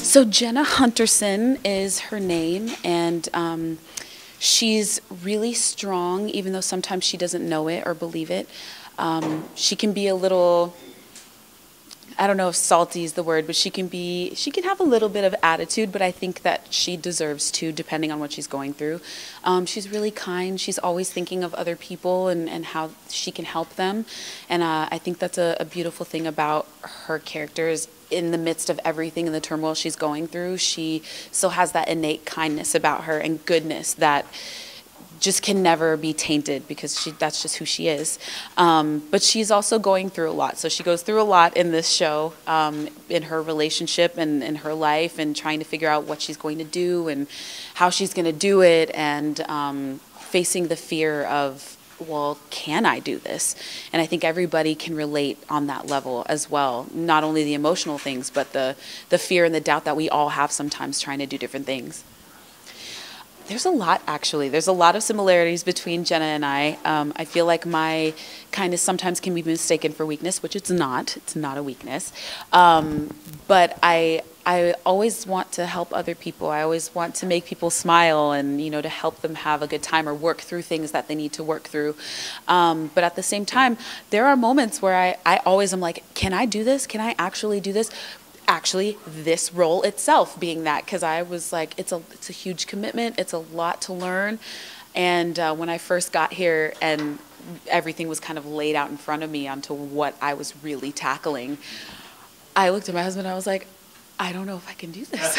So Jenna Hunterson is her name, and she's really strong, even though sometimes she doesn't know it or believe it. She can be a little, I don't know if salty is the word, but she can have a little bit of attitude, but I think that she deserves to, depending on what she's going through. She's really kind. She's always thinking of other people and how she can help them. And I think that's a beautiful thing about her characters. In the midst of everything and the turmoil she's going through, she still has that innate kindness about her and goodness that just can never be tainted, because that's just who she is. But she's also going through a lot. So she goes through a lot in this show, in her relationship and in her life, and trying to figure out what she's going to do and how she's going to do it, and facing the fear of, well, can I do this? And I think everybody can relate on that level as well. Not only the emotional things, but the fear and the doubt that we all have sometimes trying to do different things. There's a lot, actually. There's a lot of similarities between Jenna and I. I feel like my kindness sometimes can be mistaken for weakness, which it's not. It's not a weakness. But I always want to help other people. I always want to make people smile and, you know, to help them have a good time or work through things that they need to work through. But at the same time, there are moments where I always am like, can I do this? Can I actually do this? Actually, this role itself being that, because I was like, it's a huge commitment. It's a lot to learn. And when I first got here and everything was kind of laid out in front of me onto what I was really tackling, I looked at my husband and I was like, I don't know if I can do this.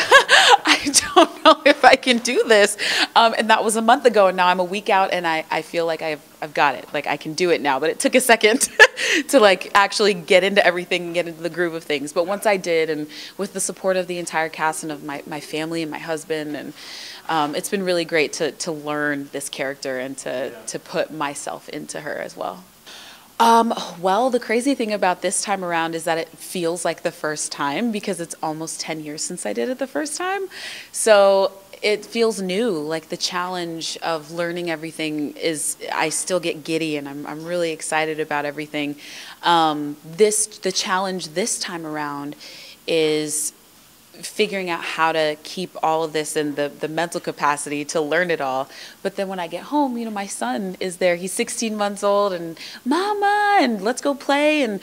I don't know if I can do this. And that was a month ago, and now I'm a week out, and I feel like I've got it. Like, I can do it now. But it took a second to like actually get into everything and get into the groove of things. But once I did, and with the support of the entire cast and of my family and my husband, and it's been really great to learn this character and to put myself into her as well. Well, the crazy thing about this time around is that it feels like the first time, because it's almost 10 years since I did it the first time. So it feels new. Like, the challenge of learning everything I still get giddy, and I'm really excited about everything. The challenge this time around is figuring out how to keep all of this in the mental capacity to learn it all. But then when I get home, you know, my son is there. He's 16 months old, and mama, and let's go play, and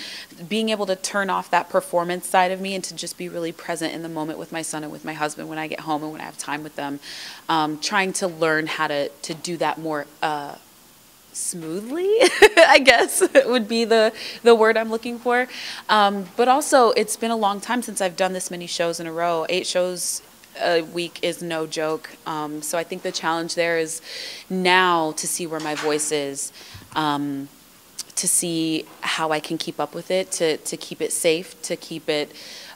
being able to turn off that performance side of me and to just be really present in the moment with my son and with my husband when I get home and when I have time with them. Trying to learn how to do that more smoothly, I guess would be the word I'm looking for. But also, it's been a long time since I've done this many shows in a row. 8 shows a week is no joke. So I think the challenge there is now to see where my voice is, to see how I can keep up with it, to keep it safe, to keep it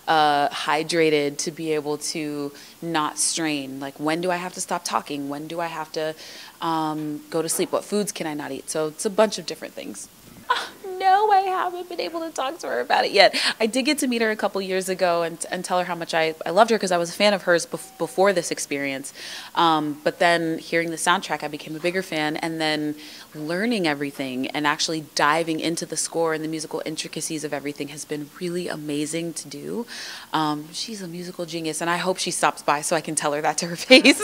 hydrated, to be able to not strain. Like, when do I have to stop talking? When do I have to go to sleep? What foods can I not eat? So it's a bunch of different things. No, I haven't been able to talk to her about it yet. I did get to meet her a couple years ago and tell her how much I loved her, because I was a fan of hers before this experience. But then hearing the soundtrack, I became a bigger fan, and then learning everything and actually diving into the score and the musical intricacies of everything has been really amazing to do. She's a musical genius, and I hope she stops by so I can tell her that to her face.